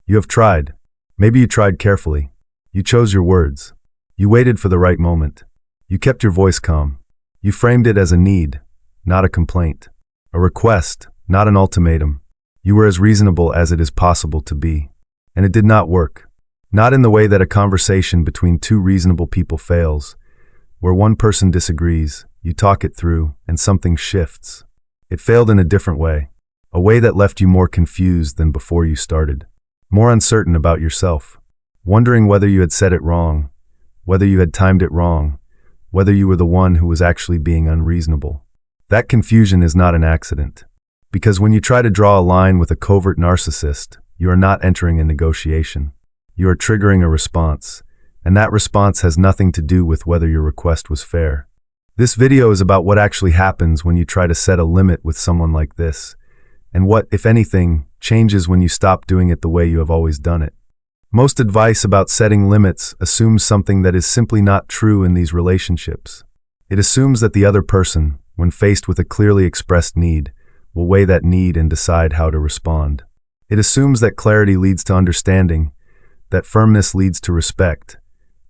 You have tried. Maybe you tried carefully. You chose your words. You waited for the right moment. You kept your voice calm. You framed it as a need, not a complaint. A request, not an ultimatum. You were as reasonable as it is possible to be. And it did not work. Not in the way that a conversation between two reasonable people fails, where one person disagrees, you talk it through, and something shifts. It failed in a different way, a way that left you more confused than before you started, more uncertain about yourself, wondering whether you had said it wrong, whether you had timed it wrong, whether you were the one who was actually being unreasonable. That confusion is not an accident, because when you try to draw a line with a covert narcissist, you are not entering a negotiation. You are triggering a response, and that response has nothing to do with whether your request was fair. This video is about what actually happens when you try to set a limit with someone like this, and what, if anything, changes when you stop doing it the way you have always done it. Most advice about setting limits assumes something that is simply not true in these relationships. It assumes that the other person, when faced with a clearly expressed need, will weigh that need and decide how to respond. It assumes that clarity leads to understanding, that firmness leads to respect,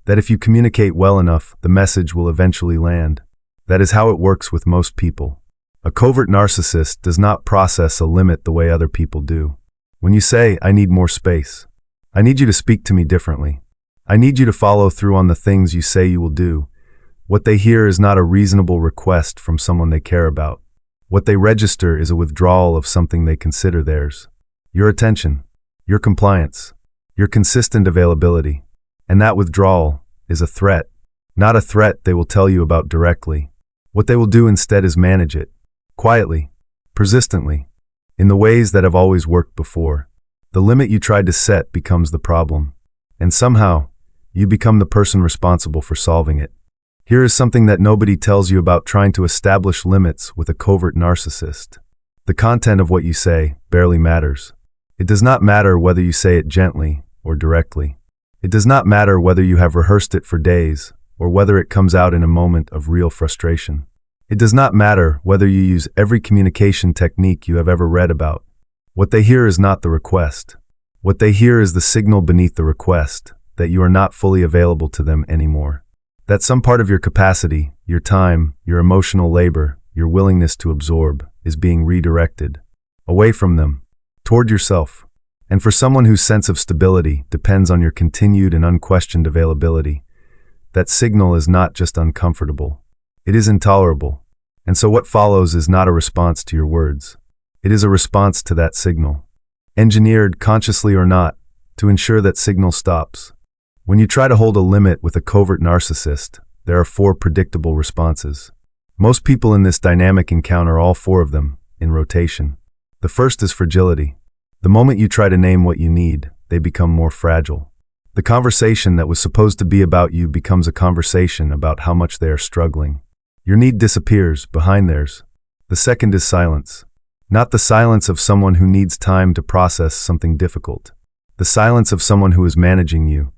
that if you communicate well enough, the message will eventually land. That is how it works with most people. A covert narcissist does not process a limit the way other people do. When you say, "I need more space," "I need you to speak to me differently," "I need you to follow through on the things you say you will do," what they hear is not a reasonable request from someone they care about. What they register is a withdrawal of something they consider theirs. Your attention, your compliance, your consistent availability. And that withdrawal is a threat, not a threat they will tell you about directly. What they will do instead is manage it, quietly, persistently, in the ways that have always worked before. The limit you tried to set becomes the problem, and somehow, you become the person responsible for solving it. Here is something that nobody tells you about trying to establish limits with a covert narcissist. The content of what you say barely matters. It does not matter whether you say it gently or directly. It does not matter whether you have rehearsed it for days or whether it comes out in a moment of real frustration. It does not matter whether you use every communication technique you have ever read about. What they hear is not the request. What they hear is the signal beneath the request, that you are not fully available to them anymore. That some part of your capacity, your time, your emotional labor, your willingness to absorb, is being redirected away from them, toward yourself. And for someone whose sense of stability depends on your continued and unquestioned availability, that signal is not just uncomfortable, it is intolerable. And so what follows is not a response to your words. It is a response to that signal, engineered, consciously or not, to ensure that signal stops. When you try to hold a limit with a covert narcissist, there are 4 predictable responses. Most people in this dynamic encounter all 4 of them, in rotation. The first is fragility. The moment you try to name what you need, they become more fragile. The conversation that was supposed to be about you becomes a conversation about how much they are struggling. Your need disappears behind theirs. The second is silence. Not the silence of someone who needs time to process something difficult. The silence of someone who is managing you.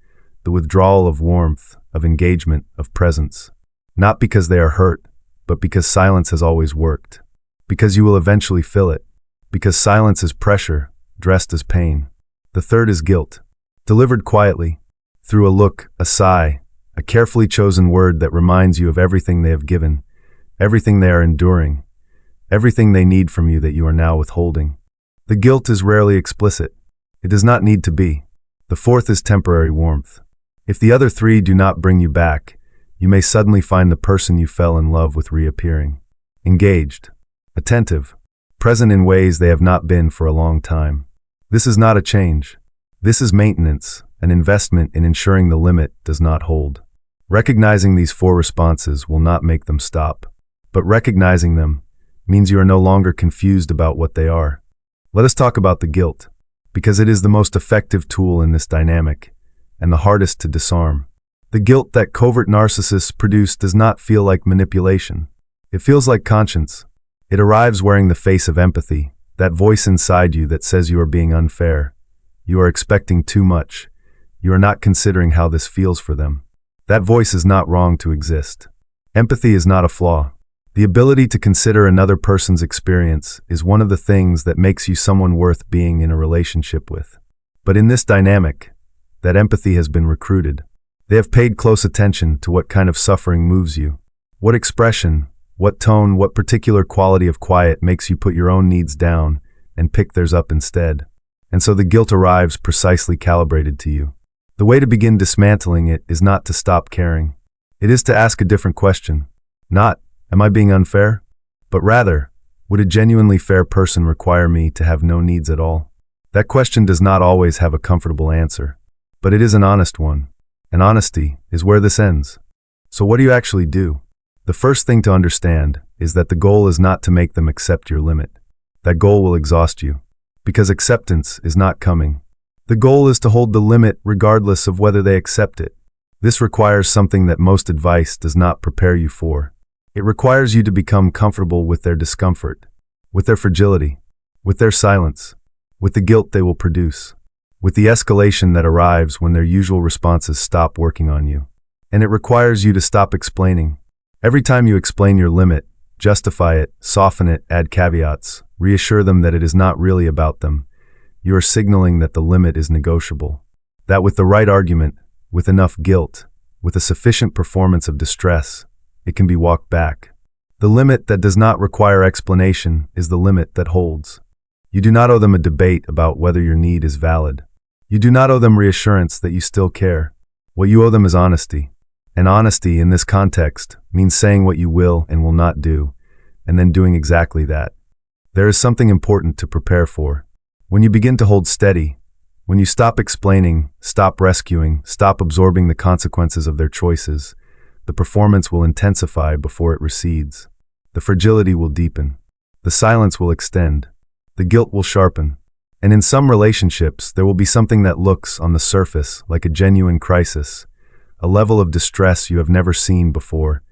The withdrawal of warmth, of engagement, of presence. Not because they are hurt, but because silence has always worked. Because you will eventually fill it. Because silence is pressure, dressed as pain. The third is guilt. Delivered quietly, through a look, a sigh, a carefully chosen word that reminds you of everything they have given, everything they are enduring, everything they need from you that you are now withholding. The guilt is rarely explicit. It does not need to be. The fourth is temporary warmth. If the other 3 do not bring you back, you may suddenly find the person you fell in love with reappearing. Engaged, attentive, present in ways they have not been for a long time. This is not a change. This is maintenance, an investment in ensuring the limit does not hold. Recognizing these 4 responses will not make them stop, but recognizing them means you are no longer confused about what they are. Let us talk about the guilt, because it is the most effective tool in this dynamic, and the hardest to disarm. The guilt that covert narcissists produce does not feel like manipulation. It feels like conscience. It arrives wearing the face of empathy, that voice inside you that says you are being unfair. You are expecting too much. You are not considering how this feels for them. That voice is not wrong to exist. Empathy is not a flaw. The ability to consider another person's experience is one of the things that makes you someone worth being in a relationship with. But in this dynamic, that empathy has been recruited. They have paid close attention to what kind of suffering moves you. What expression, what tone, what particular quality of quiet makes you put your own needs down and pick theirs up instead. And so the guilt arrives precisely calibrated to you. The way to begin dismantling it is not to stop caring. It is to ask a different question. Not, am I being unfair? But rather, would a genuinely fair person require me to have no needs at all? That question does not always have a comfortable answer, but it is an honest one. And honesty is where this ends. So what do you actually do? The first thing to understand is that the goal is not to make them accept your limit. That goal will exhaust you, because acceptance is not coming. The goal is to hold the limit regardless of whether they accept it. This requires something that most advice does not prepare you for. It requires you to become comfortable with their discomfort, with their fragility, with their silence, with the guilt they will produce, with the escalation that arrives when their usual responses stop working on you. And it requires you to stop explaining. Every time you explain your limit, justify it, soften it, add caveats, reassure them that it is not really about them, you are signaling that the limit is negotiable. That with the right argument, with enough guilt, with a sufficient performance of distress, it can be walked back. The limit that does not require explanation is the limit that holds. You do not owe them a debate about whether your need is valid. You do not owe them reassurance that you still care. What you owe them is honesty. And honesty in this context means saying what you will and will not do, and then doing exactly that. There is something important to prepare for. When you begin to hold steady, when you stop explaining, stop rescuing, stop absorbing the consequences of their choices, the performance will intensify before it recedes. The fragility will deepen. The silence will extend. The guilt will sharpen. And in some relationships, there will be something that looks, on the surface, like a genuine crisis, a level of distress you have never seen before,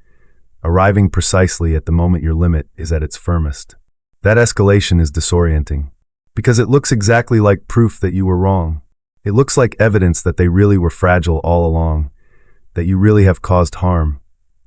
arriving precisely at the moment your limit is at its firmest. That escalation is disorienting, because it looks exactly like proof that you were wrong. It looks like evidence that they really were fragile all along, that you really have caused harm,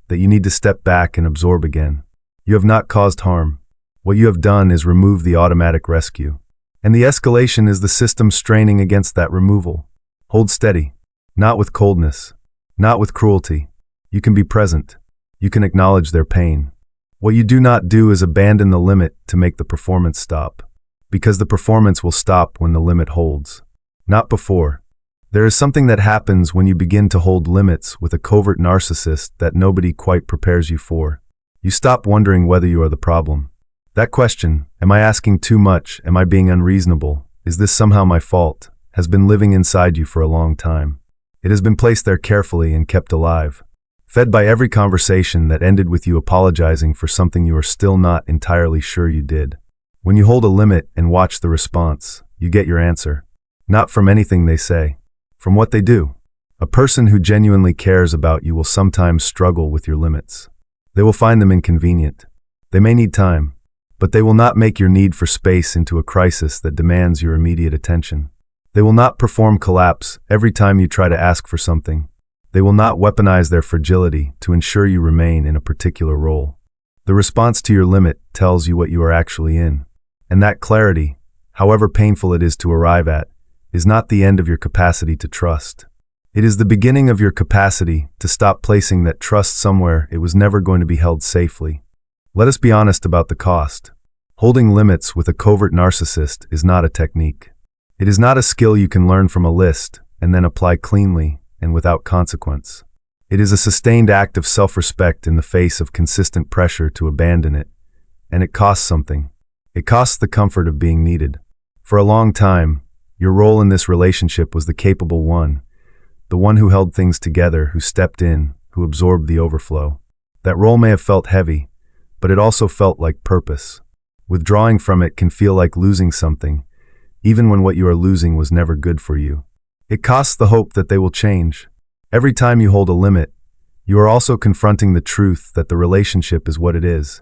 that you need to step back and absorb again. You have not caused harm. What you have done is remove the automatic rescue. And the escalation is the system straining against that removal. Hold steady, not with coldness, not with cruelty. You can be present. You can acknowledge their pain. What you do not do is abandon the limit to make the performance stop, because the performance will stop when the limit holds, not before. There is something that happens when you begin to hold limits with a covert narcissist that nobody quite prepares you for. You stop wondering whether you are the problem. That question, am I asking too much, am I being unreasonable, is this somehow my fault, has been living inside you for a long time. It has been placed there carefully and kept alive, fed by every conversation that ended with you apologizing for something you are still not entirely sure you did. When you hold a limit and watch the response, you get your answer. Not from anything they say, from what they do. A person who genuinely cares about you will sometimes struggle with your limits. They will find them inconvenient. They may need time, but they will not make your need for space into a crisis that demands your immediate attention. They will not perform collapse every time you try to ask for something. They will not weaponize their fragility to ensure you remain in a particular role. The response to your limit tells you what you are actually in. And that clarity, however painful it is to arrive at, is not the end of your capacity to trust. It is the beginning of your capacity to stop placing that trust somewhere it was never going to be held safely. Let us be honest about the cost. Holding limits with a covert narcissist is not a technique. It is not a skill you can learn from a list and then apply cleanly and without consequence. It is a sustained act of self-respect in the face of consistent pressure to abandon it, and it costs something. It costs the comfort of being needed. For a long time, your role in this relationship was the capable one, the one who held things together, who stepped in, who absorbed the overflow. That role may have felt heavy, but it also felt like purpose. Withdrawing from it can feel like losing something, even when what you are losing was never good for you. It costs the hope that they will change. Every time you hold a limit, you are also confronting the truth that the relationship is what it is,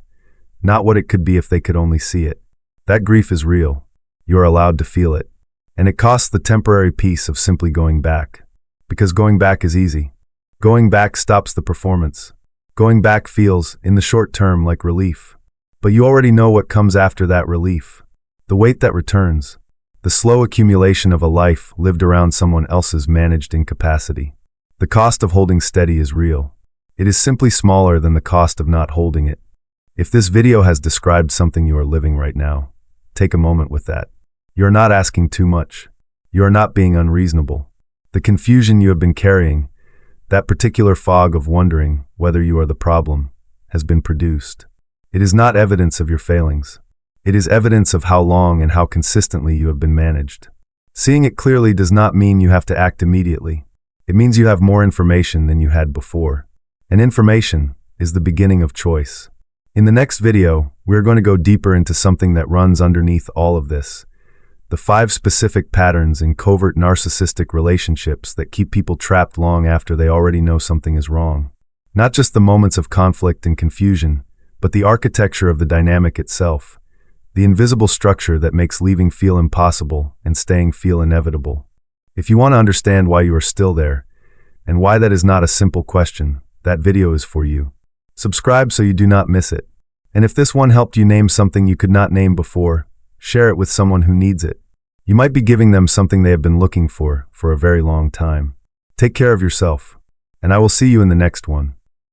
not what it could be if they could only see it. That grief is real. You are allowed to feel it. And it costs the temporary peace of simply going back. Because going back is easy. Going back stops the performance. Going back feels, in the short term, like relief. But you already know what comes after that relief. The weight that returns. the slow accumulation of a life lived around someone else's managed incapacity. The cost of holding steady is real. It is simply smaller than the cost of not holding it. If this video has described something you are living right now, take a moment with that. You are not asking too much. You are not being unreasonable. The confusion you have been carrying, that particular fog of wondering whether you are the problem, has been produced. It is not evidence of your failings. It is evidence of how long and how consistently you have been managed. Seeing it clearly does not mean you have to act immediately. It means you have more information than you had before. And information is the beginning of choice. In the next video, we are going to go deeper into something that runs underneath all of this. The 5 specific patterns in covert narcissistic relationships that keep people trapped long after they already know something is wrong. Not just the moments of conflict and confusion, but the architecture of the dynamic itself. The invisible structure that makes leaving feel impossible and staying feel inevitable. If you want to understand why you are still there, and why that is not a simple question, that video is for you. Subscribe so you do not miss it. And if this one helped you name something you could not name before, share it with someone who needs it. You might be giving them something they have been looking for a very long time. Take care of yourself, and I will see you in the next one.